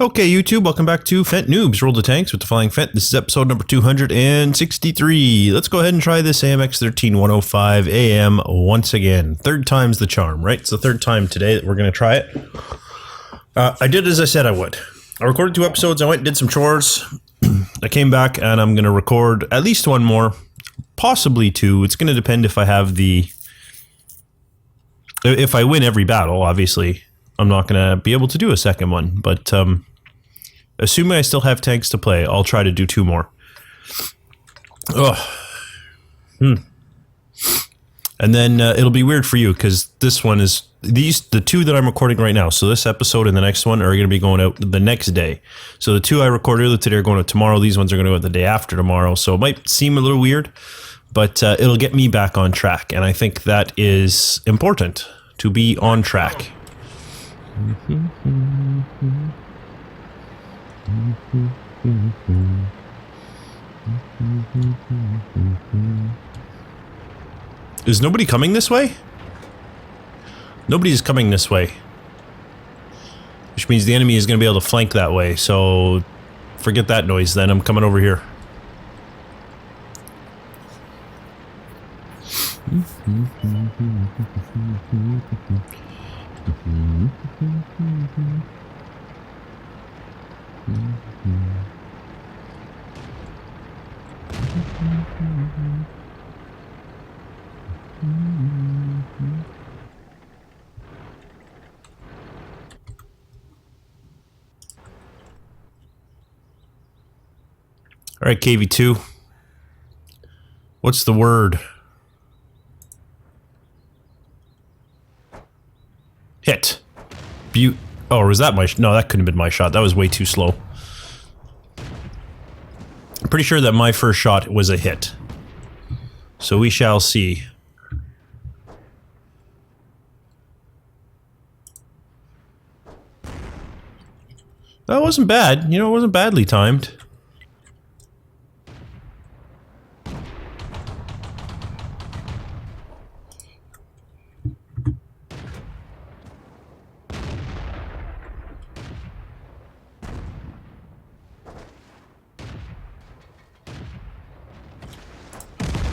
Okay, YouTube, welcome back to Phent Noobs, Roll the Tanks with the Flying Phent. This is episode number 263. Let's go ahead and try this AMX 13105 AM once again. Third time's the charm, right? It's the third time today that we're going to try it. I did as I said I would. I recorded 2 episodes, I went and did some chores. I came back and I'm going to record at least one more, possibly 2. It's going to depend if I have if I win every battle, obviously. I'm not going to be able to do a second one, but assuming I still have tanks to play, I'll try to do 2 more. And then it'll be weird for you, because this one is... the 2 that I'm recording right now, so this episode and the next one are going to be going out the next day. So the 2 I recorded earlier today are going out tomorrow. These ones are going to go out the day after tomorrow. So it might seem a little weird, but it'll get me back on track. And I think that is important, to be on track. Is nobody coming this way? Nobody is coming this way. Which means the enemy is going to be able to flank that way, so forget that noise then. I'm coming over here. All right, KV2. What's the word? Hit. Oh, or was that my... No, that couldn't have been my shot. That was way too slow. I'm pretty sure that my first shot was a hit. So we shall see. That wasn't bad. You know, it wasn't badly timed.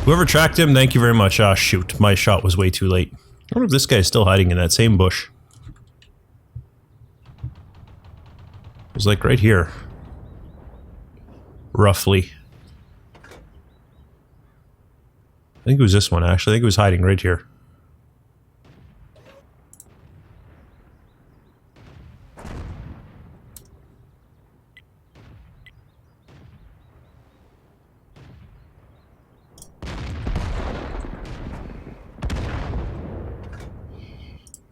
Whoever tracked him, thank you very much. Ah, shoot. My shot was way too late. I wonder if this guy's still hiding in that same bush. It was like right here. Roughly. I think it was this one, actually. I think it was hiding right here.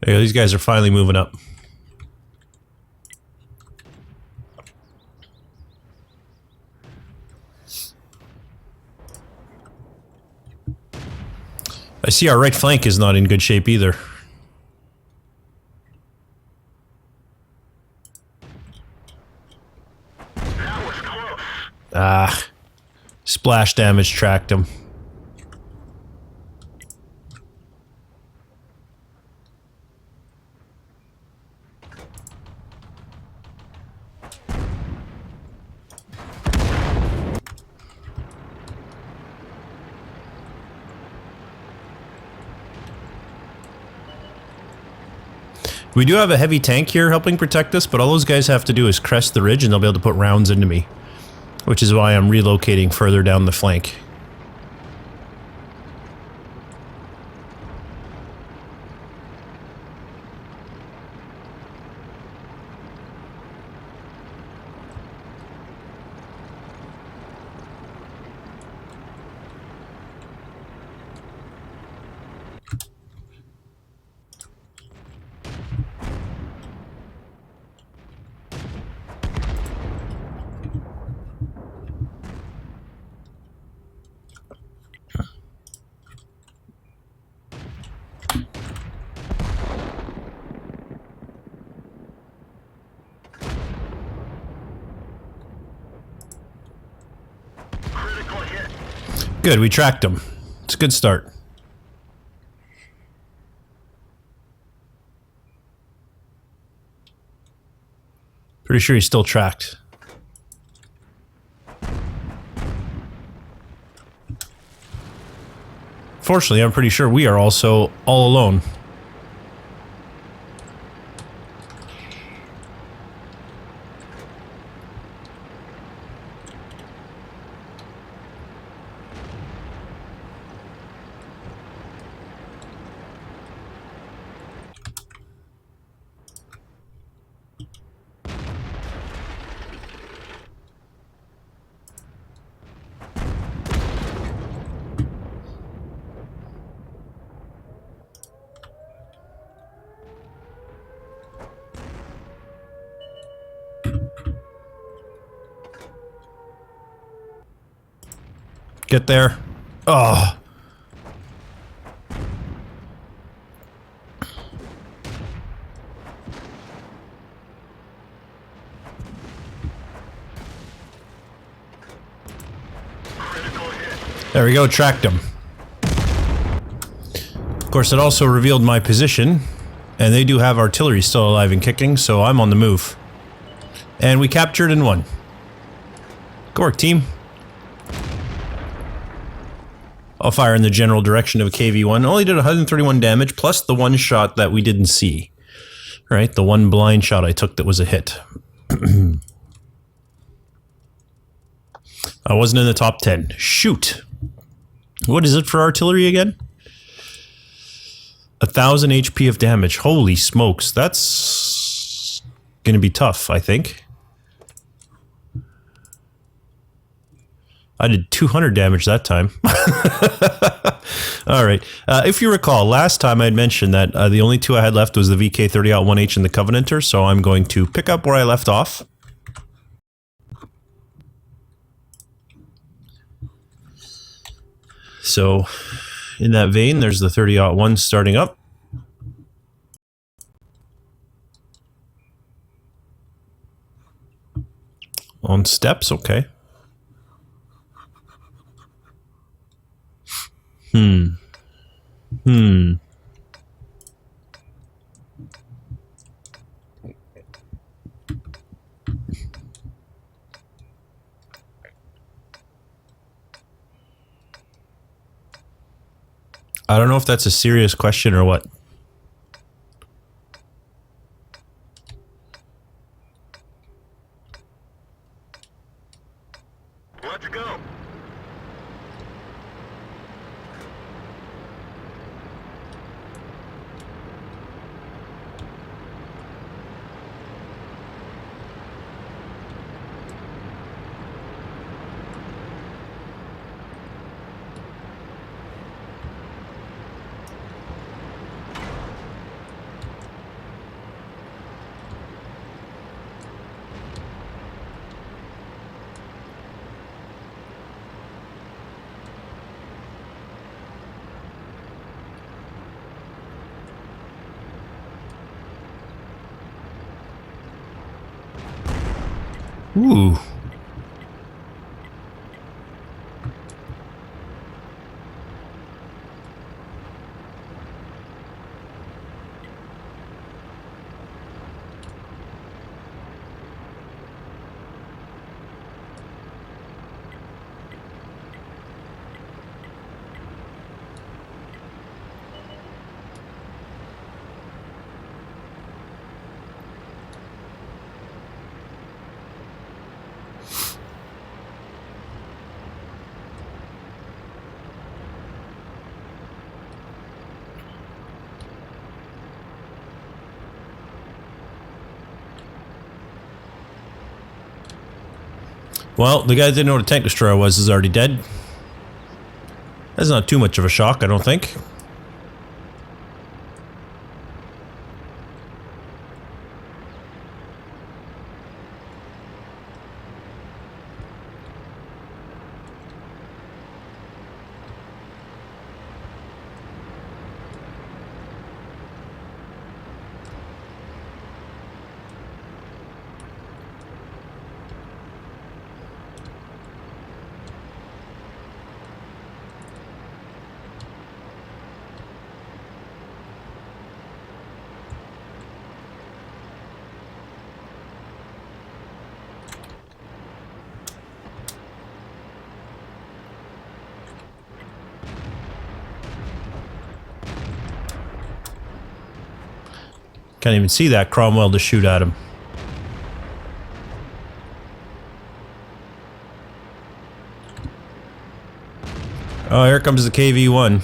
Yeah, these guys are finally moving up. I see our right flank is not in good shape either. That was close. Ah. Splash damage tracked him. We do have a heavy tank here helping protect us, but all those guys have to do is crest the ridge and they'll be able to put rounds into me. Which is why I'm relocating further down the flank. Good, we tracked him. It's a good start. Pretty sure he's still tracked. Fortunately, I'm pretty sure we are also all alone. Get there. Oh. There we go, tracked him. Of course, it also revealed my position, and they do have artillery still alive and kicking, so I'm on the move. And we captured and won. Good work, team. I'll fire in the general direction of a KV-1. Only did 131 damage, plus the one shot that we didn't see. Right, the one blind shot I took that was a hit. I wasn't in the top 10. Shoot. What is it for artillery again? 1,000 HP of damage. Holy smokes, that's gonna be tough, I think. I did 200 damage that time. Alright, if you recall, last time I had mentioned that the only two I had left was the VK30-1H and the Covenanter, so I'm going to pick up where I left off. So, in that vein, there's the 30-1 starting up. On steps, okay. I don't know if that's a serious question or what. Let's go. Ooh. Well, the guy that didn't know what a tank destroyer was is already dead. That's not too much of a shock, I don't think. Can't even see that Cromwell to shoot at him. Oh, here comes the KV-1.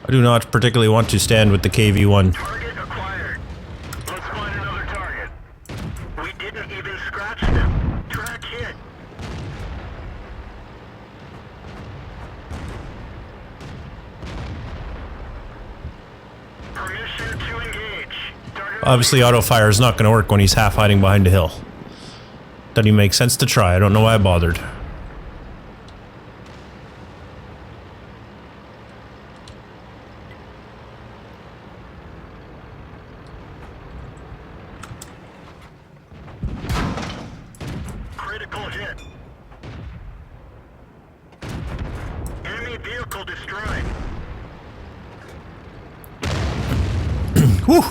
I do not particularly want to stand with the KV-1. Target acquired. Let's find another target. We didn't even scratch them. Track hit. Permission to engage. Target Obviously, auto fire is not going to work when he's half hiding behind a hill. Doesn't even make sense to try. I don't know why I bothered. critical hit. Enemy vehicle destroyed. Whew!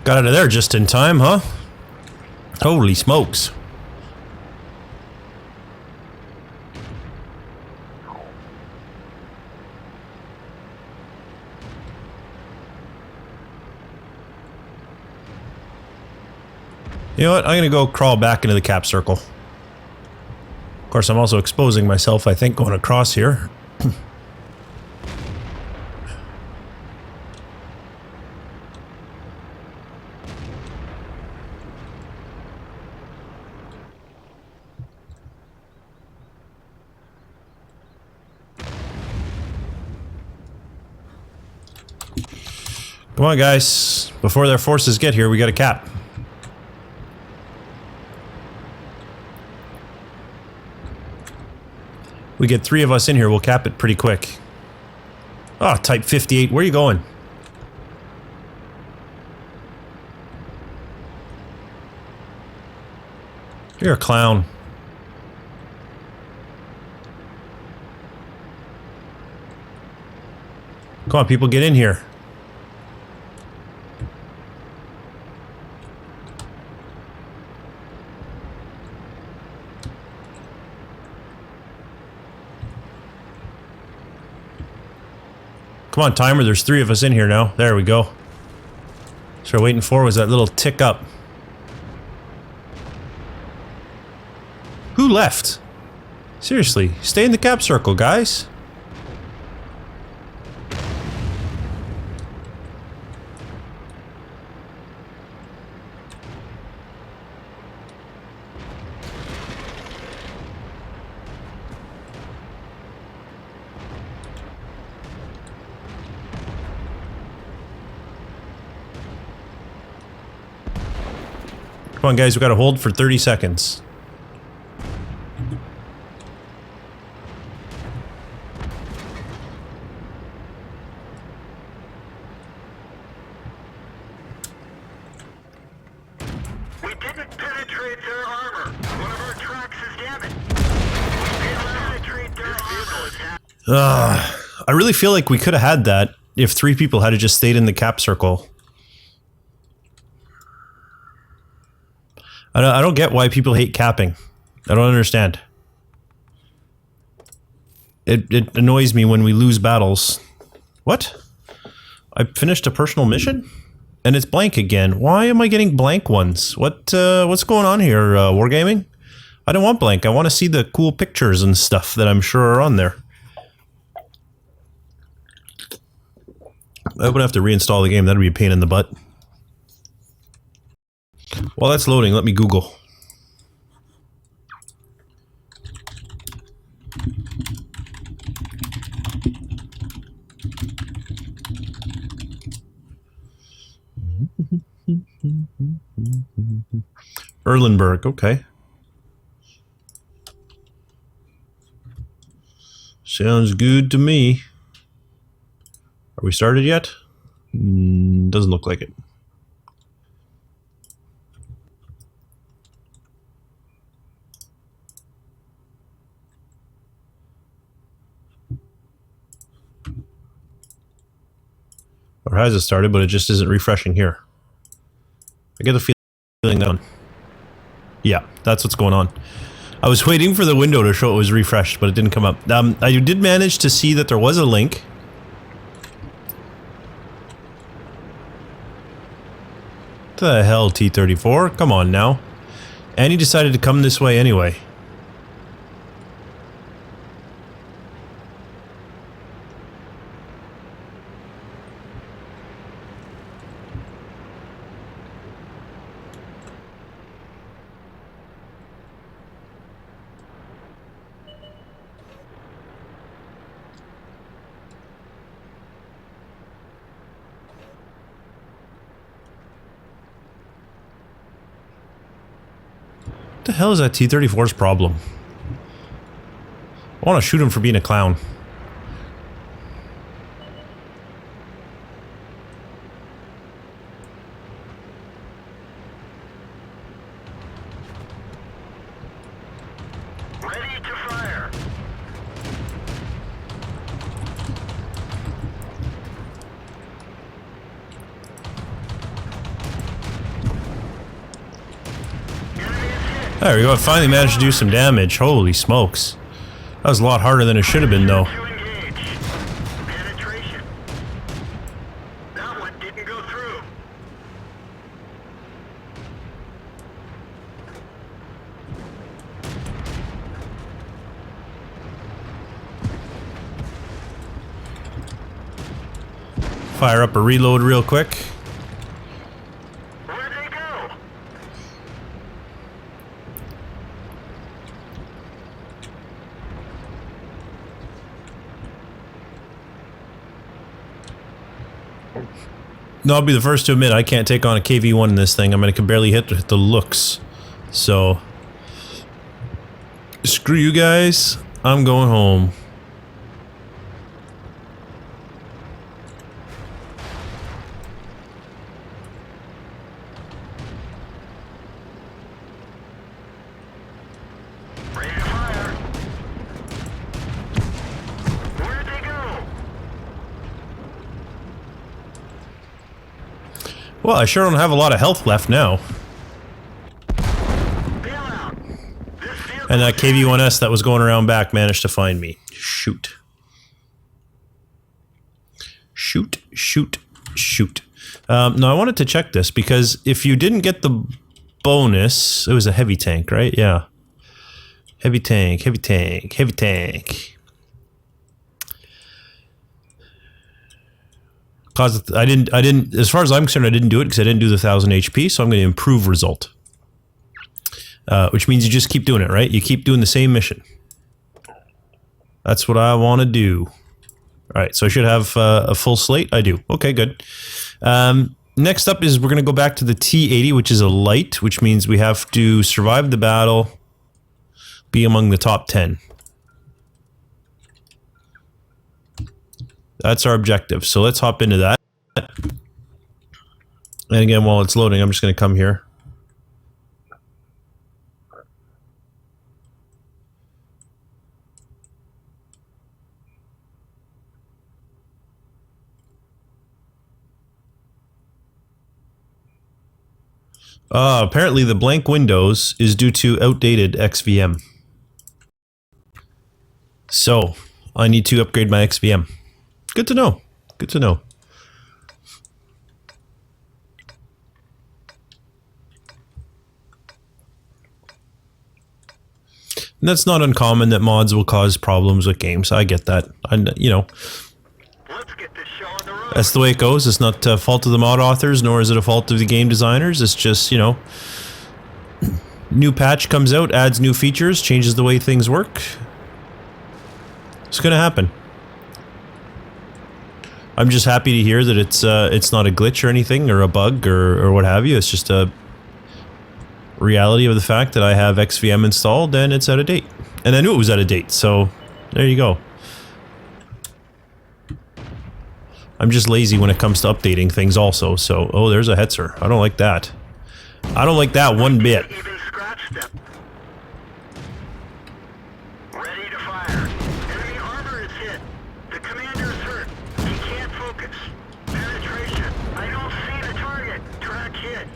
Got out of there just in time, huh? Holy smokes. You know what? I'm gonna go crawl back into the cap circle. Of course, I'm also exposing myself, I think, going across here. Come on, guys. Before their forces get here, we got a cap. We get 3 of us in here, we'll cap it pretty quick. Ah, oh, Type 58, where are you going? You're a clown. Come on, people, get in here. Come on, timer, there's 3 of us in here now. There we go. So we're waiting for was that little tick up. Who left? Seriously, stay in the cap circle, guys. Come on, guys, we gotta hold for 30 seconds. We didn't penetrate their armor. One of our tracks is damaged. We didn't penetrate their armor. I really feel like we could have had that if 3 people had just stayed in the cap circle. I don't get why people hate capping. I don't understand. It annoys me when we lose battles. What? I finished a personal mission? And it's blank again. Why am I getting blank ones? What's going on here, Wargaming? I don't want blank. I want to see the cool pictures and stuff that I'm sure are on there. I would have to reinstall the game. That'd be a pain in the butt. While that's loading, let me Google. Erlenberg, okay. Sounds good to me. Are we started yet? Doesn't look like it. Or has it started, but it just isn't refreshing here. I get the feeling that one. Yeah, that's what's going on. I was waiting for the window to show it was refreshed, but it didn't come up. I did manage to see that there was a link. The hell, T-34? Come on now. And he decided to come this way anyway. What the hell is that T-34's problem? I want to shoot him for being a clown. Ready to fire. There we go, I finally managed to do some damage. Holy smokes. That was a lot harder than it should have been, though. To engage. Penetration. That one didn't go through. Fire up a reload real quick. Where'd they go? No, I'll be the first to admit I can't take on a KV-1 in this thing. I mean, I can barely hit the looks. So, screw you guys. I'm going home. Ready to fire. Where'd they go? Well, I sure don't have a lot of health left now. Bail out. This vehicle And that KV-1S that was going around back managed to find me. Shoot. Shoot, shoot, shoot. No, I wanted to check this because if you didn't get the bonus, it was a heavy tank, right? Yeah. Heavy tank, heavy tank, heavy tank. Cause I didn't, as far as I'm concerned, I didn't do it because I didn't do the 1000 HP, so I'm going to improve result. Which means you just keep doing it, right? You keep doing the same mission. That's what I want to do. Alright, so I should have a full slate? I do. Okay, good. Next up is we're going to go back to the T-80, which is a light, which means we have to survive the battle, be among the top 10. That's our objective. So let's hop into that. And again, while it's loading, I'm just going to come here. Apparently the blank windows is due to outdated XVM. So, I need to upgrade my XVM. Good to know. Good to know. And that's not uncommon that mods will cause problems with games. I get that. You know, Let's get this show on the road. that's the way it goes. It's not a fault of the mod authors, nor is it a fault of the game designers. It's just, you know, new patch comes out, adds new features, changes the way things work. It's gonna happen. I'm just happy to hear that it's not a glitch or anything, or a bug, or what have you. It's just a reality of the fact that I have XVM installed and it's out of date. And I knew it was out of date, so there you go. I'm just lazy when it comes to updating things also, so... Oh, there's a Hetzer. I don't like that. I don't like that one bit. Even scratch them. Ready to fire. Enemy armor is hit. The commander is hurt. He can't focus. Penetration. I don't see the target. Track hit.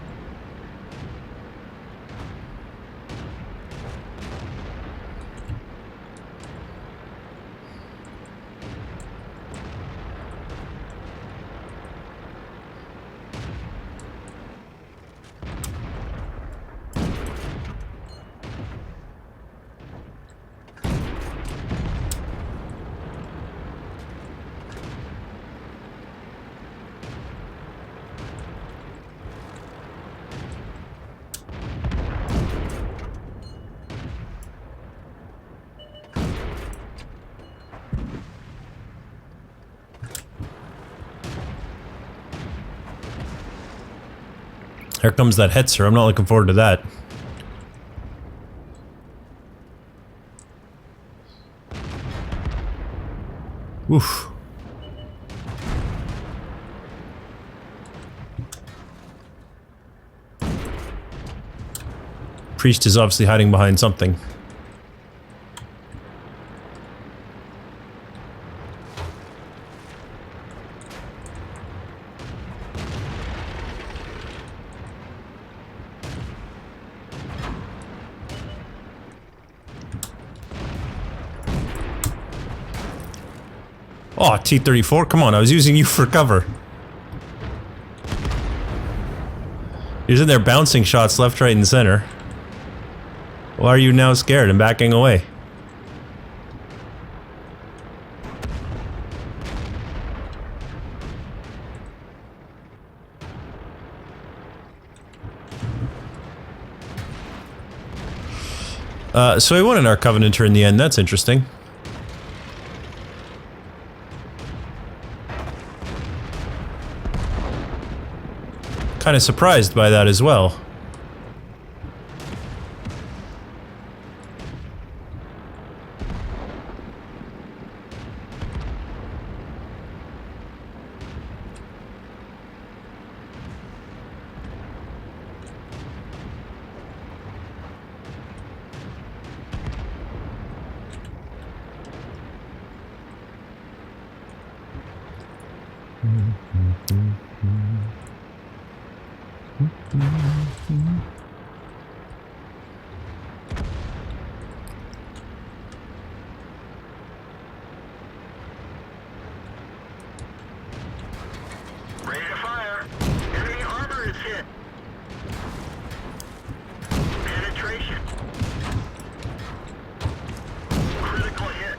Here comes that Hetzer. I'm not looking forward to that. Oof. Priest is obviously hiding behind something. Oh, T-34, come on, I was using you for cover. He's in there bouncing shots left, right, and center. Why are you now scared and backing away? So he won an Arc Covenanter in the end, that's interesting. Kind of surprised by that as well. Ready to fire. Enemy armor is hit. Penetration. Critical hit.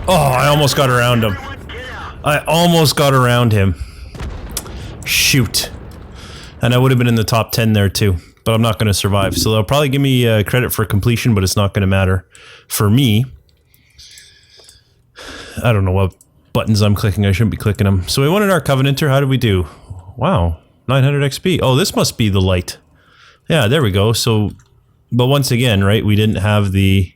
Oh, I almost got around him. Everyone get out. I almost got around him. Shoot. And I would have been in the top 10 there too. But I'm not going to survive. So they'll probably give me credit for completion, but it's not going to matter. For me, I don't know what buttons I'm clicking. I shouldn't be clicking them. So we wanted our Covenanter. How did we do? Wow. 900 XP. Oh, this must be the light. Yeah, there we go. So, but once again, right, we didn't have the...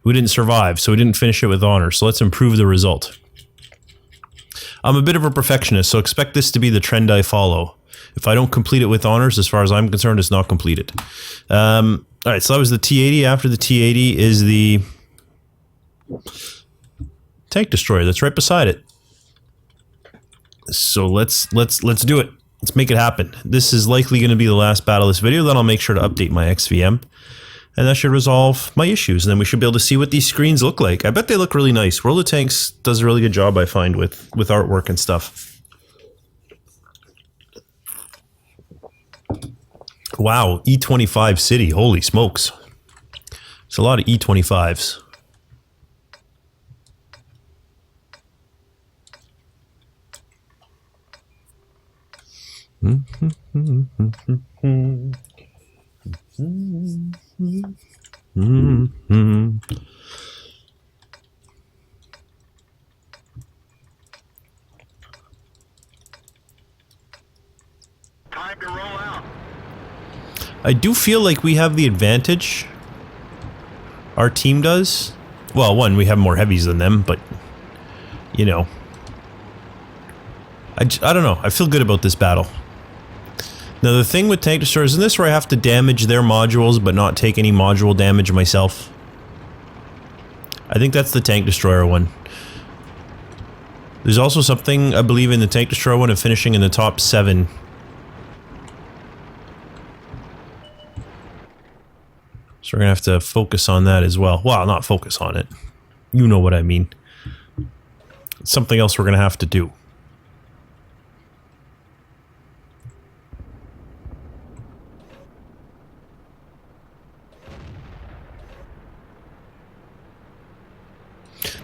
We didn't survive, so we didn't finish it with honor. So let's improve the result. I'm a bit of a perfectionist, so expect this to be the trend I follow. If I don't complete it with honors, as far as I'm concerned, it's not completed. Alright, so that was the T-80. After the T-80 is the tank destroyer that's right beside it. So let's do it. Let's make it happen. This is likely going to be the last battle of this video. Then I'll make sure to update my XVM. And that should resolve my issues. And then we should be able to see what these screens look like. I bet they look really nice. World of Tanks does a really good job, I find, with artwork and stuff. Wow, E25 City. Holy smokes. It's a lot of E25s. Time to roll out. I do feel like we have the advantage. Our team does. Well, one, we have more heavies than them, but, you know. I don't know. I feel good about this battle. Now, the thing with tank destroyers, isn't this where I have to damage their modules but not take any module damage myself? I think that's the tank destroyer one. There's also something, I believe, in the tank destroyer one of finishing in the top 7. So we're gonna have to focus on that as well. Well, not focus on it. You know what I mean. It's something else we're gonna have to do.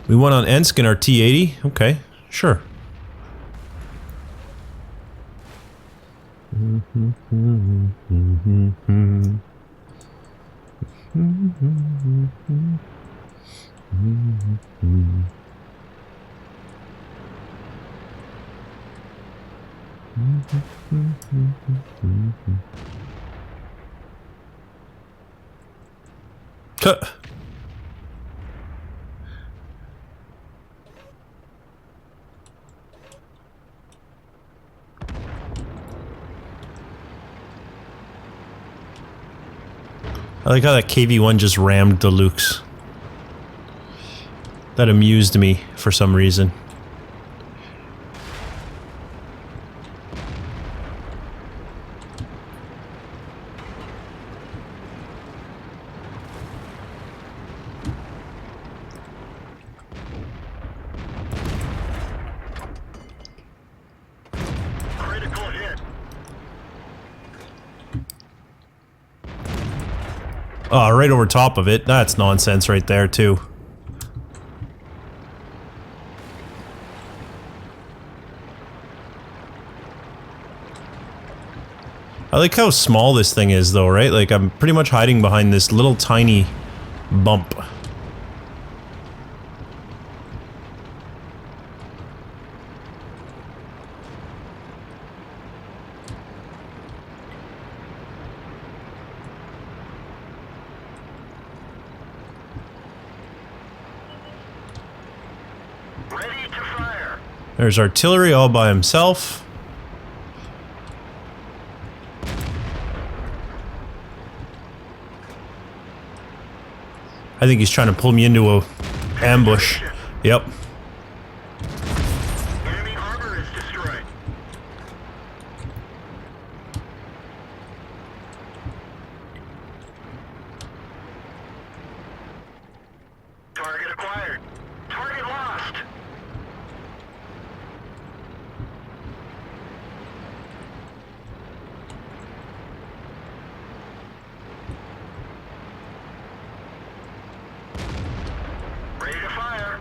We won on Ensk in our T-80? Okay, sure. Cut. I like how that KV-1 just rammed the Lukes. That amused me for some reason. Critical hit. Oh, right over top of it. That's nonsense right there, too. I like how small this thing is, though, right? Like, I'm pretty much hiding behind this little tiny bump. Ready to fire. There's artillery all by himself. I think he's trying to pull me into a ambush. Yep. Enemy armor is destroyed. Target acquired. Target lost. Ready to fire.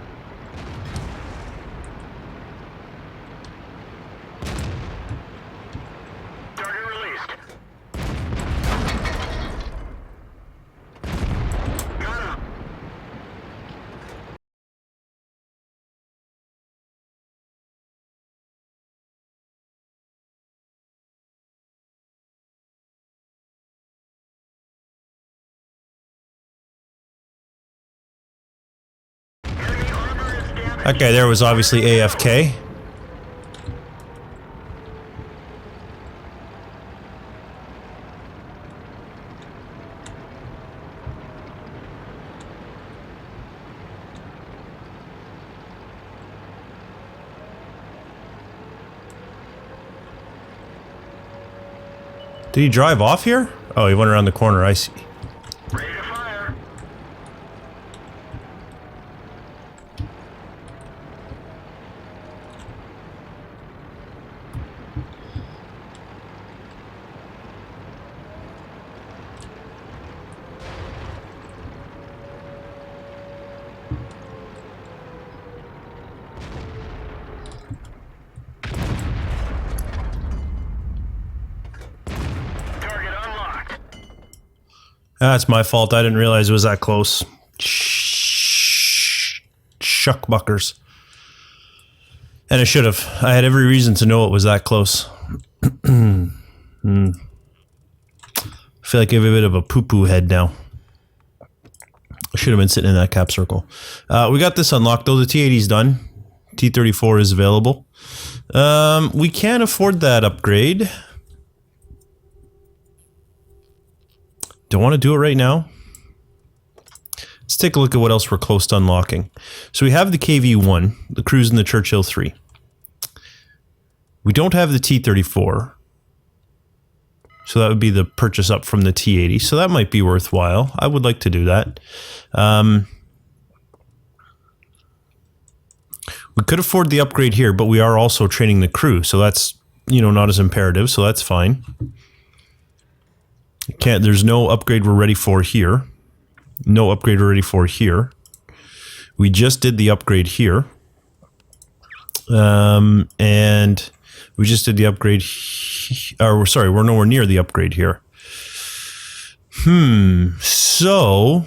Target released. Got him. Enemy armor is damaged. That guy there was obviously AFK. Did he drive off here? Oh, he went around the corner, I see. Ready to fire. Target unlocked. That's my fault. I didn't realize it was that close. Shuckbuckers. And I should have. I had every reason to know it was that close. I feel like I have a bit of a poo-poo head now. I should have been sitting in that cap circle. We got this unlocked though. The T-80's done. T-34 is available. We can't afford that upgrade. Don't want to do it right now. Let's take a look at what else we're close to unlocking. So we have the KV-1, the Cruise and the Churchill 3. We don't have the T-34. So that would be the purchase up from the T-80. So that might be worthwhile. I would like to do that. We could afford the upgrade here, but we are also training the crew. So that's, you know, not as imperative. So that's fine. There's no upgrade we're ready for here. No upgrade we're ready for here. We just did the upgrade here. And we just did the upgrade. Sorry, we're nowhere near the upgrade here. So,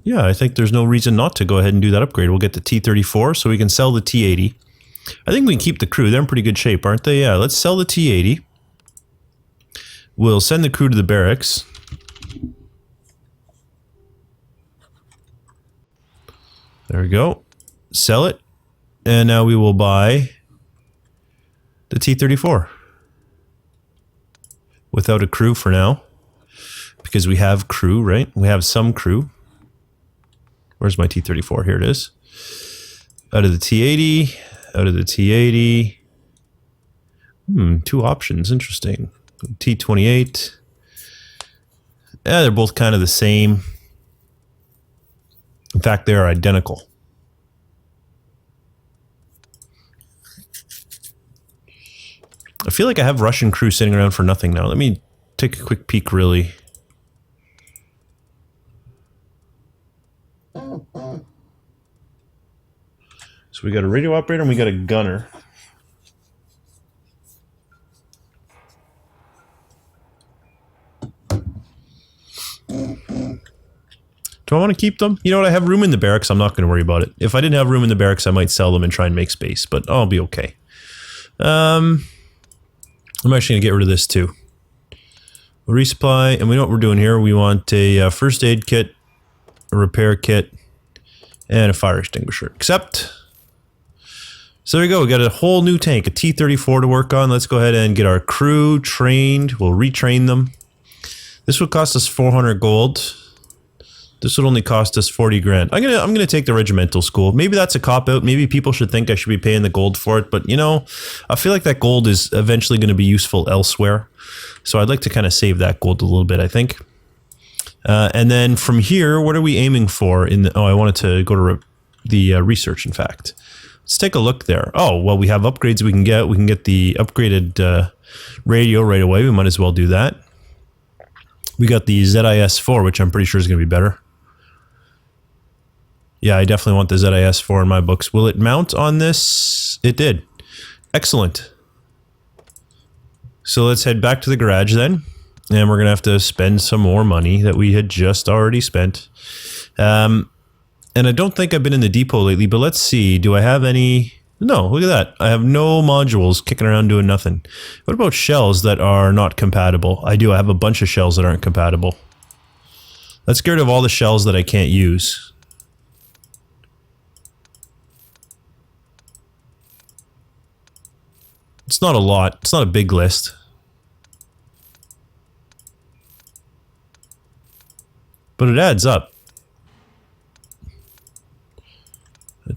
yeah, I think there's no reason not to go ahead and do that upgrade. We'll get the T-34 so we can sell the T-80. I think we can keep the crew. They're in pretty good shape, aren't they? Yeah, let's sell the T-80. We'll send the crew to the barracks. There we go. Sell it. And now we will buy the T-34. Without a crew for now. Because we have crew, right? We have some crew. Where's my T-34? Here it is. Out of the T-80. Out of the T-80. 2 options. Interesting. T-28. Yeah, they're both kind of the same. In fact, they are identical. I feel like I have Russian crew sitting around for nothing now. Let me take a quick peek, really. So we got a radio operator and we got a gunner. Do I want to keep them? You know what? I have room in the barracks. I'm not going to worry about it. If I didn't have room in the barracks, I might sell them and try and make space, but I'll be okay. I'm actually going to get rid of this too. We'll resupply, and we know what we're doing here. We want a first aid kit, a repair kit, and a fire extinguisher. Accept. So there we go. We got a whole new tank, a T-34 to work on. Let's go ahead and get our crew trained. We'll retrain them. This would cost us 400 gold. This would only cost us 40 grand. I'm gonna take the regimental school. Maybe that's a cop-out. Maybe people should think I should be paying the gold for it. But, you know, I feel like that gold is eventually going to be useful elsewhere. So I'd like to kind of save that gold a little bit, I think. And then from here, what are we aiming for? Oh, I wanted to go to the research, in fact. Let's take a look there. Oh, well, we have upgrades we can get. We can get the upgraded radio right away. We might as well do that. We got the ZIS-4, which I'm pretty sure is going to be better. Yeah, I definitely want the ZIS-4 in my books. Will it mount on this? It did. Excellent. So let's head back to the garage then. And we're going to have to spend some more money that we had just already spent. And I don't think I've been in the depot lately, but let's see. Do I have any? No, look at that. I have no modules kicking around doing nothing. What about shells that are not compatible? I do. I have a bunch of shells that aren't compatible. Let's get rid of all the shells that I can't use. It's not a lot. It's not a big list. But it adds up.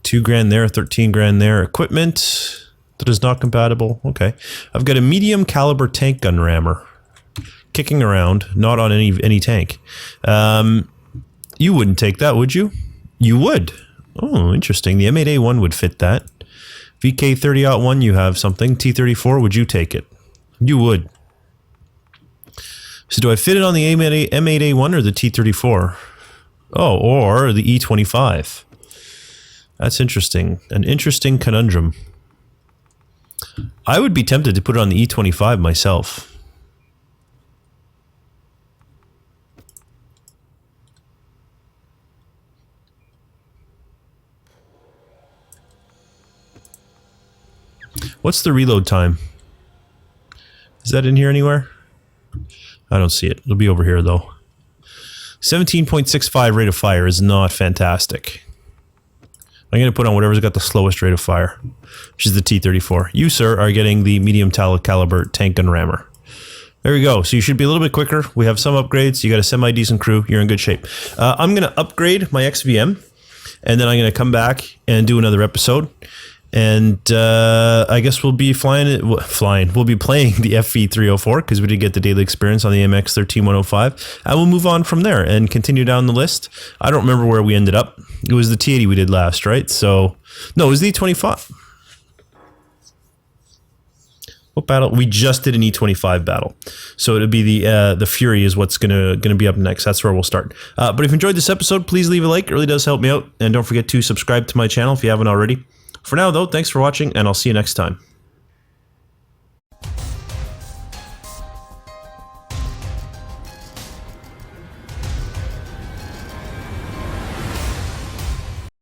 2 grand there, 13 grand there. Equipment that is not compatible. Okay. I've got a medium caliber tank gun rammer kicking around, not on any tank. You wouldn't take that, would you? You would. Oh, interesting. The M8A1 would fit that. VK30-1, you have something. T-34, would you take it? You would. So do I fit it on the M8A1 or the T-34? Oh, or the E25. That's interesting. An interesting conundrum. I would be tempted to put it on the E25 myself. What's the reload time? Is that in here anywhere? I don't see it. It'll be over here though. 17.65 rate of fire is not fantastic. I'm going to put on whatever's got the slowest rate of fire, which is the T-34. You, sir, are getting the medium caliber tank gun rammer. There we go. So you should be a little bit quicker. We have some upgrades. You got a semi-decent crew. You're in good shape. I'm going to upgrade my XVM, and then I'm going to come back and do another episode. And I guess we'll be We'll be playing the FV304 because we did get the daily experience on the MX-13105. And we'll move on from there and continue down the list. I don't remember where we ended up. It was the T80 we did last, right? So, no, it was the E25. What battle? We just did an E25 battle. So it'll be the Fury is what's gonna be up next. That's where we'll start. But if you enjoyed this episode, please leave a like. It really does help me out. And don't forget to subscribe to my channel if you haven't already. For now, though, thanks for watching, and I'll see you next time.